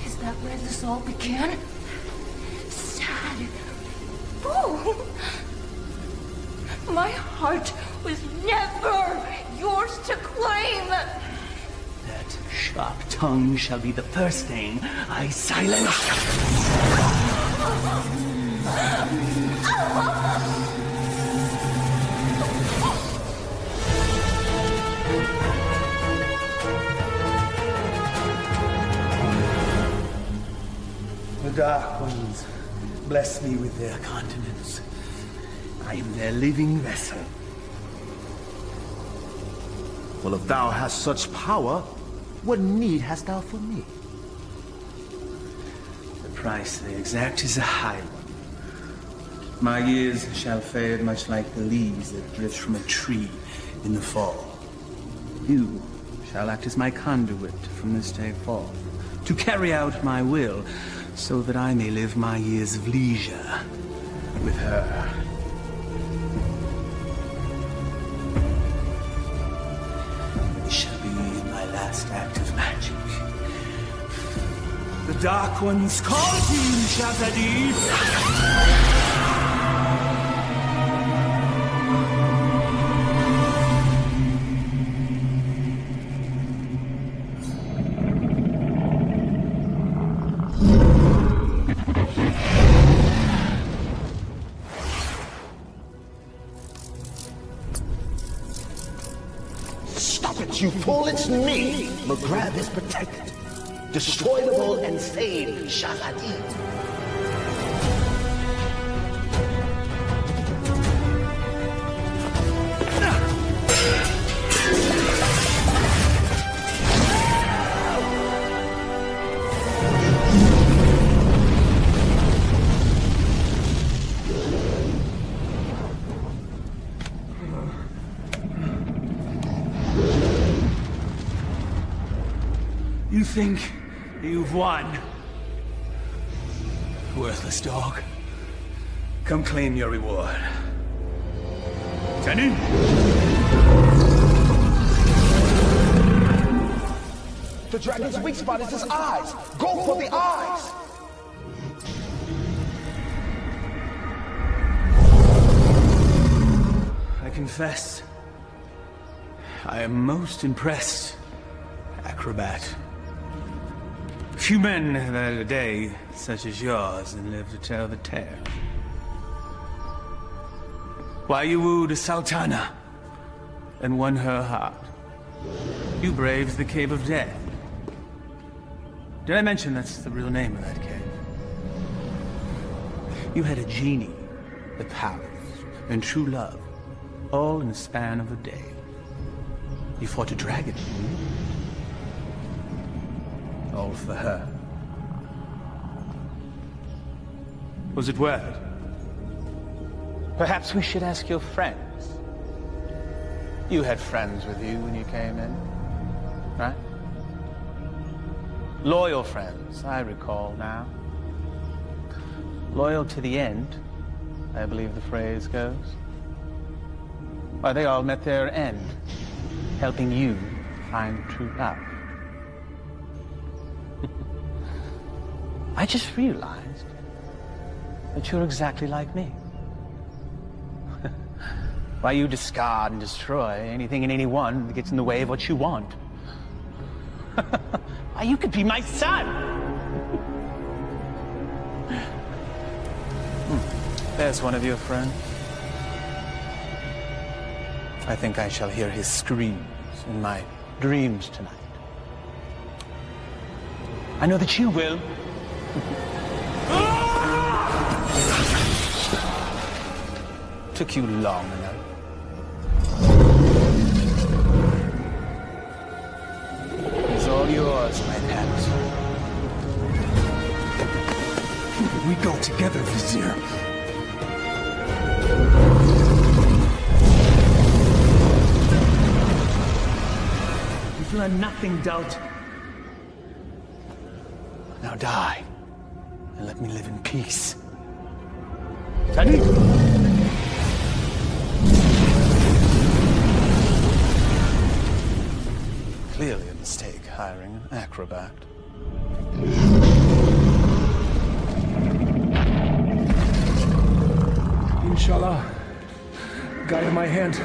Is that where this all began? Sad fool! My heart was never yours to claim! That sharp tongue shall be the first thing I silence. The Dark Ones bless me with their continence. I am their living vessel. Well, if thou hast such power, what need hast thou for me? The price they exact is a high one. My years shall fade much like the leaves that drift from a tree in the fall. You shall act as my conduit from this day forth, to carry out my will, so that I may live my years of leisure with her. This shall be my last act of magic. The Dark Ones call to you, Shazadi! You fool, it's me! McGrath is protected. Destroy the world and save Shazadi. You think you've won? Worthless dog. Come claim your reward. Tenny? The dragon's weak spot is his eyes. Go for the eyes. I confess, I am most impressed, acrobat. Few men have had a day such as yours and live to tell the tale. Why you wooed a sultana and won her heart. You braved the Cave of Death. Did I mention that's the real name of that cave? You had a genie, the palace, and true love, all in the span of a day. You fought a dragon, all for her. Was it worth it? Perhaps we should ask your friends. You had friends with you when you came in, right? Loyal friends, I recall now. Loyal to the end, I believe the phrase goes. Why, they all met their end, helping you find true love. I just realized that you're exactly like me. Why you discard and destroy anything and anyone that gets in the way of what you want. Why, you could be my son! There's one of your friends. I think I shall hear his screams in my dreams tonight. I know that you will. Took you long enough. It's all yours, my pet. We go together, Vizier. You've learned nothing, Dolt. Now die, and let me live in peace. Study. Clearly a mistake hiring an acrobat. Inshallah, guide my hand.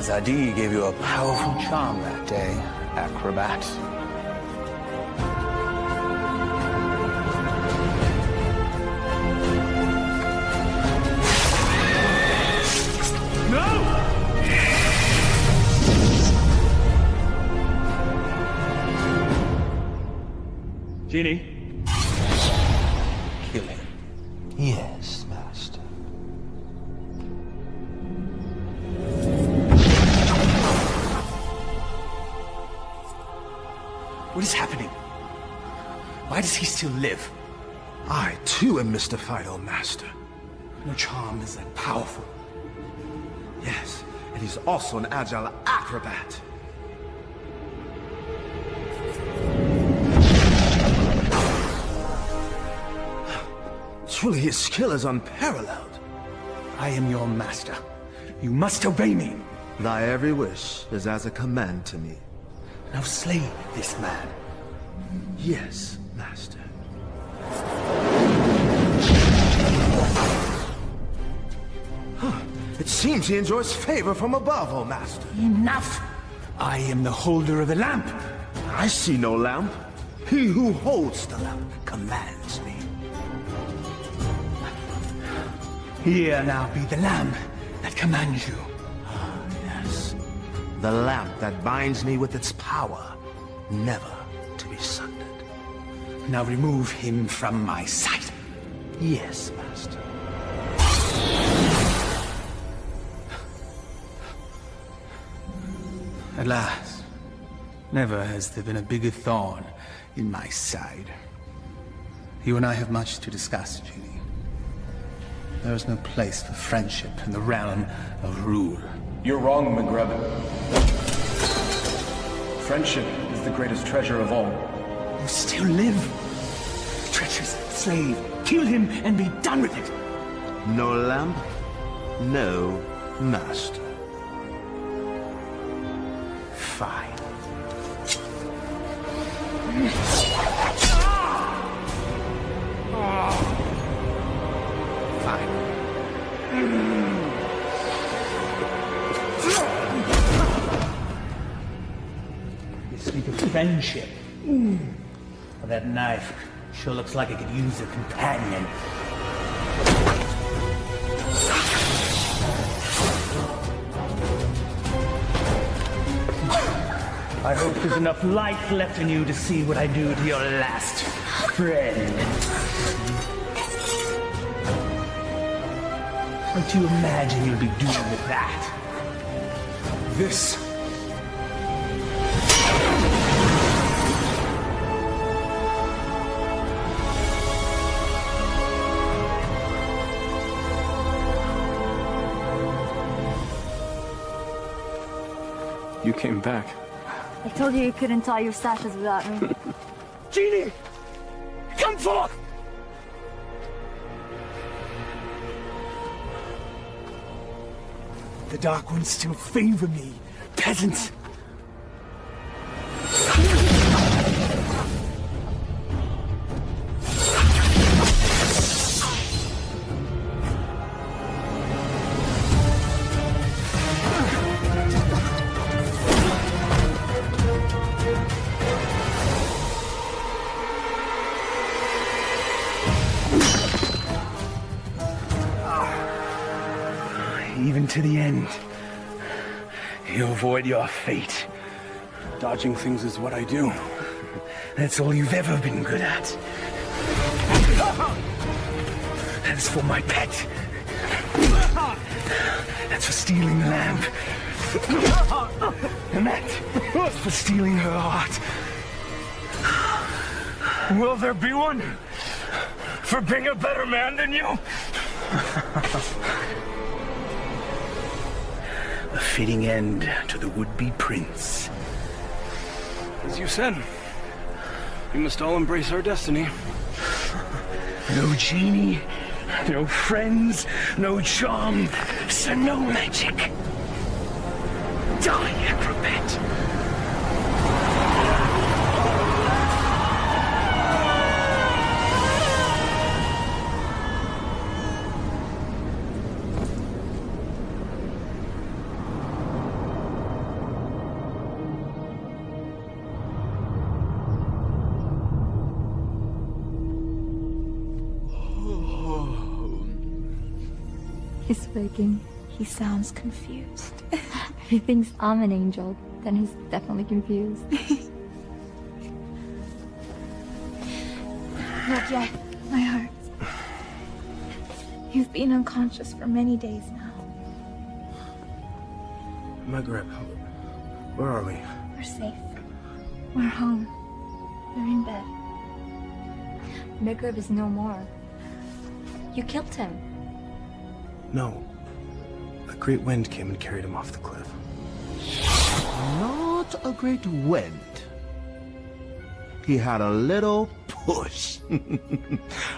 Zadie gave you a powerful charm that day, acrobat. No! Genie. Kill him. Yes, Master. What is happening? Why does he still live? I, too, am mystified, O Master. Your charm is that powerful. Yes, and he's also an agile acrobat. Truly, his skill is unparalleled. I am your master. You must obey me. Thy every wish is as a command to me. Now slay this man. Yes, Master. It seems he enjoys favor from above, O Master. Enough! I am the holder of the lamp. I see no lamp. He who holds the lamp commands me. Here now be the lamp that commands you. Yes. The lamp that binds me with its power, never to be sundered. Now remove him from my sight. Yes, Master. At last. Never has there been a bigger thorn in my side. You and I have much to discuss, Genie. There is no place for friendship in the realm of rule. You're wrong, McGreb. Friendship is the greatest treasure of all. You still live. Treacherous slave. Kill him and be done with it. No lamp, no master. Fine. Fine. You speak of friendship. Well, that knife sure looks like it could use a companion. I hope there's enough light left in you to see what I do to your last friend. What do you imagine you'll be doing with that? This. You came back. I told you couldn't tie your sashes without me. Genie! Come forth! The Dark Ones still favor me, peasant. Even to the end, you avoid your fate. Dodging things is what I do. That's all you've ever been good at. That's for my pet. That's for stealing the lamp. And that's for stealing her heart. Will there be one for being a better man than you? A fitting end to the would-be prince. As you said, we must all embrace our destiny. No genie, no friends, no charm, so no magic. Die, acrobat! He's waking. He sounds confused. He thinks I'm an angel. Then he's definitely confused. Not yet, my heart. You've been unconscious for many days now. Maghreb, where are we? We're safe. We're home. We're in bed. Maghreb is no more. You killed him. No. A great wind came and carried him off the cliff. Not a great wind. He had a little push.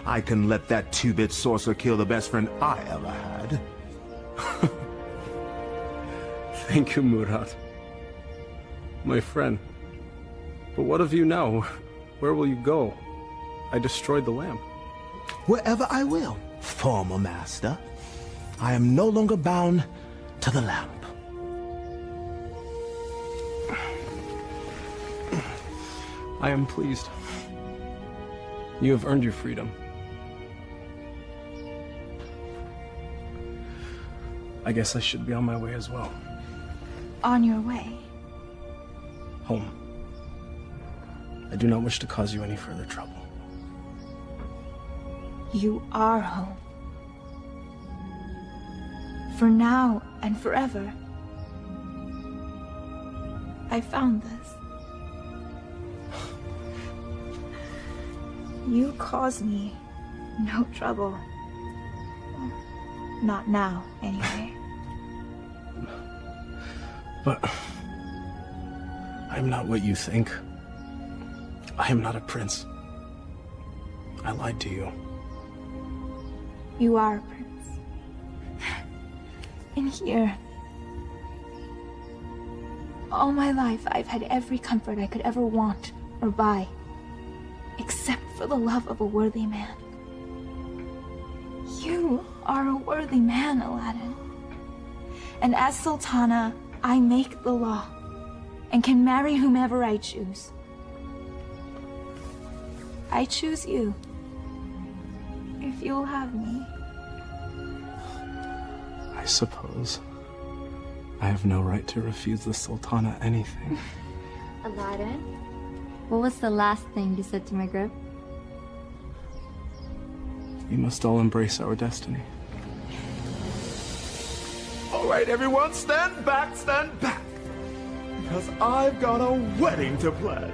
I can let that two-bit sorcerer kill the best friend I ever had. Thank you, Murad. My friend. But what of you now? Where will you go? I destroyed the lamp. Wherever I will, former master. I am no longer bound to the lamp. I am pleased. You have earned your freedom. I guess I should be on my way as well. On your way? Home. I do not wish to cause you any further trouble. You are home. For now and forever. I found this. You cause me no trouble. Not now, anyway. But I am not what you think. I am not a prince. I lied to you. You are a prince. In here. All my life, I've had every comfort I could ever want or buy. Except for the love of a worthy man. You are a worthy man, Aladdin. And as Sultana, I make the law and can marry whomever I choose. I choose you. If you'll have me. I suppose I have no right to refuse the Sultana anything. Aladdin, what was the last thing you said to Maghreb? We must all embrace our destiny. All right, everyone, stand back, because I've got a wedding to plan.